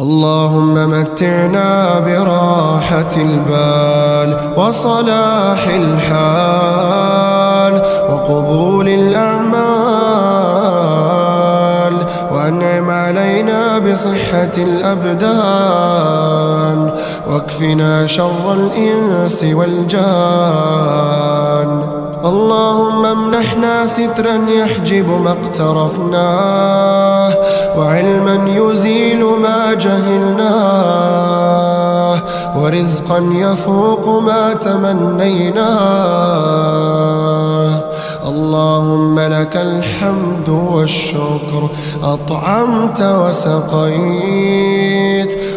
اللهم متعنا براحة البال وصلاح الحال وقبول الأعمال، وأنعم علينا بصحة الأبدان، واكفنا شر الإنس والجان. اللهم امنحنا سترا يحجب ما اقترفناه، وعلما يزيل ما جهلناه، ورزقا يفوق ما تمنيناه. اللهم لك الحمد والشكر، أطعمت وسقيت،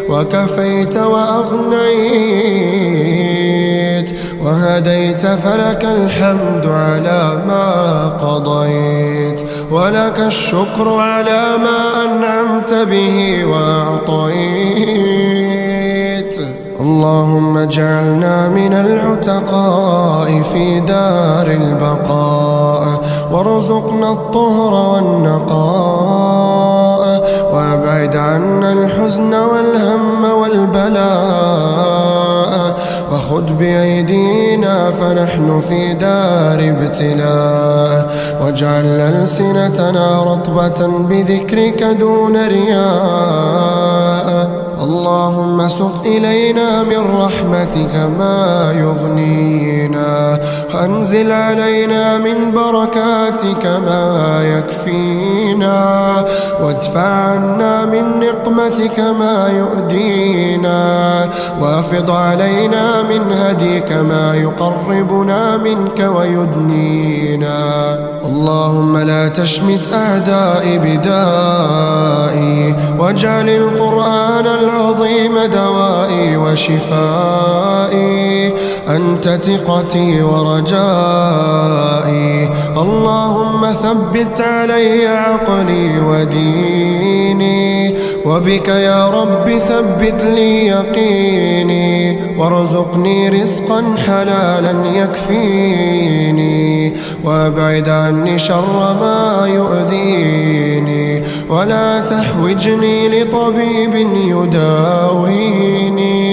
وكفيت وأغنيت، وهديت، فلك الحمد على ما قضيت، ولك الشكر على ما أنعمت به وأعطيت. اللهم اجعلنا من العتقاء في دار البقاء، وارزقنا الطهر والنقاء، وابعد عنا الحزن والهم والبلاء، وخذ بأيدينا فنحن في دار ابتلاء، واجعل ألسنتنا رطبة بذكرك دون رياء. اللهم سق إلينا من رحمتك ما يغنينا، وأنزل علينا من بركاتك ما يكفينا، وادفع عنا من نقمتك ما يؤدينا، وافض علينا من هديك ما يقربنا منك ويدنينا. اللهم لا تشمت أعدائي بدائي، واجعل القرآن العظيم دوائي وشفائي، أنت ثقتي ورجائي. اللهم ثبت علي عقلي وديني، وبك يا رب ثبت لي يقيني، وارزقني رزقا حلالا يكفيني، وابعد عني شر ما يؤذيني، ولا تحوجني لطبيب يداويني.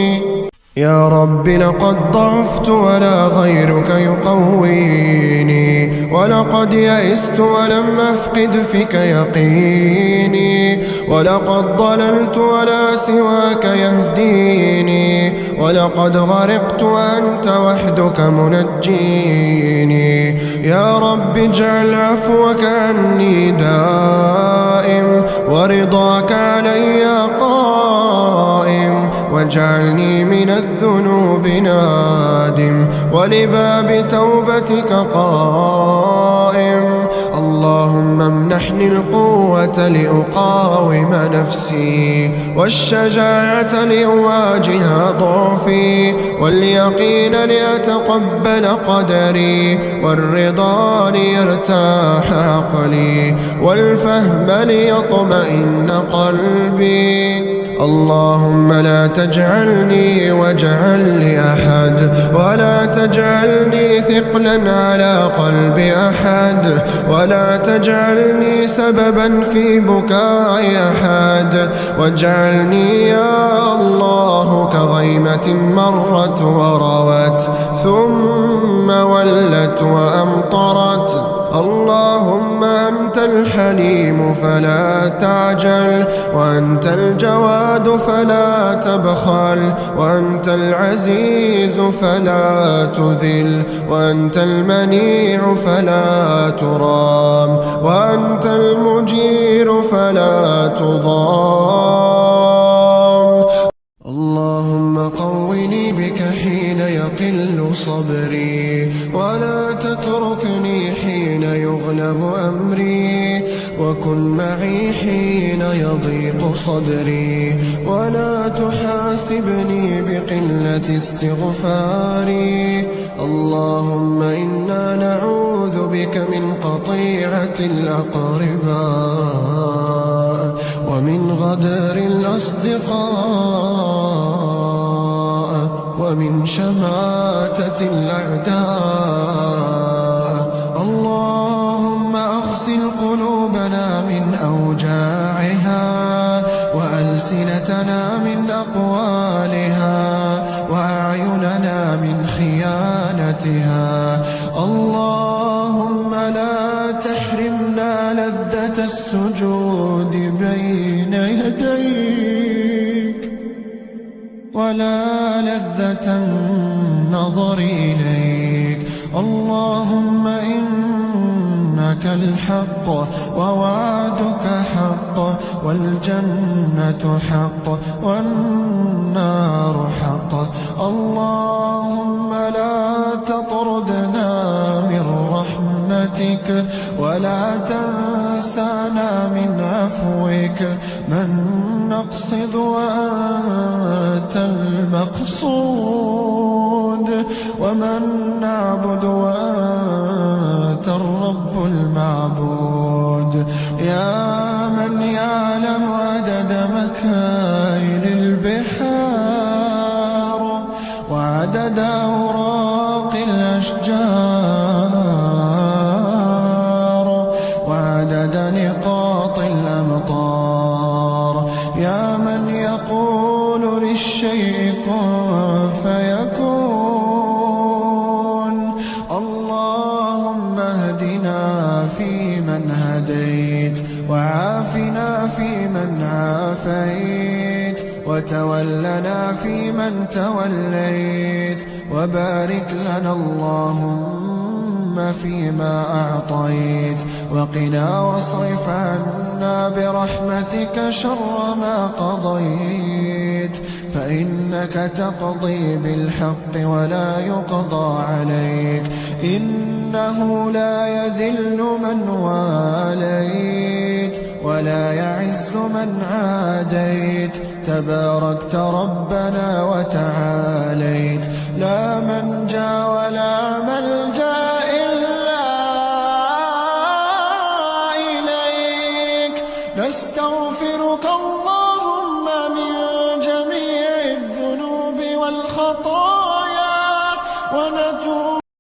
يا رب لقد ضعفت ولا غيرك يقويني، ولقد يئست ولم أفقد فيك يقيني، ولقد ضللت ولا سواك يهديني، ولقد غرقت وأنت وحدك منجيني. يا رب اجعل عفوك عني دائم، ورضاك علي قائم، واجعلني من الذنوب نادم، ولباب توبتك قائم. اللهم امنحني القوة لأقاوم نفسي، والشجاعة لأواجه ضعفي، واليقين لأتقبل قدري، والرضا ليرتاح عقلي، والفهم ليطمئن قلبي. اللهم لا تجعلني وجعل لأحد، ولا تجعلني ثقلا على قلب أحد، ولا تجعلني سببا في بكاء أحد، واجعلني يا الله كغيمة مرت وروت، ثم ولت وأمطرت. اللهم أنت الحليم فلا تعجل، وأنت الجواد فلا تبخل، وأنت العزيز فلا تذل، وأنت المنيع فلا ترام، وأنت المجير فلا تضام. اللهم قوني بك حين يقل صبري، ولا تتركني حين يغلب أمري، وكن معي حين يضيق صدري، ولا تحاسبني بقلة استغفاري. اللهم إنا نعوذ بك من قطيعة الأقرباء، ومن غدر الأصدقاء، ومن شماتة الأعداء. اللهم أغسل قلوبنا من أوجاعها، وألسنتنا من أقوالها وأعيننا من خيانتها. اللهم لا تحرمنا لذة السجود بين يديك ولا لذة النظر إليك. اللهم إنك الحق ووعدك حق والجنة حق والنار حق. اللهم لا تطردنا من رحمتك ولا تنسانا من عفوك. من نقصد وأنت المقصود، ومن نعبد وأنت الرب المعبود. يا من يعلم عدد مكاين البحار وعدد أوراق الأشجار وعدد نقاط الأمطار. يا من يقول للشيء كن فيكون. اللهم اهدنا فيمن هديت وعافنا فيمن عافيت وتولنا فيمن توليت وبارك لنا اللهم فيما أعطيت وقنا واصرف عنا برحمتك شر ما قضيت فإنك تقضي بالحق ولا يقضى عليك. إنه لا يذل من واليت ولا يعز من عاديت. تباركت ربنا وتعاليت. لا منجا ولا ملجا إلا إليك. نستغفرك الله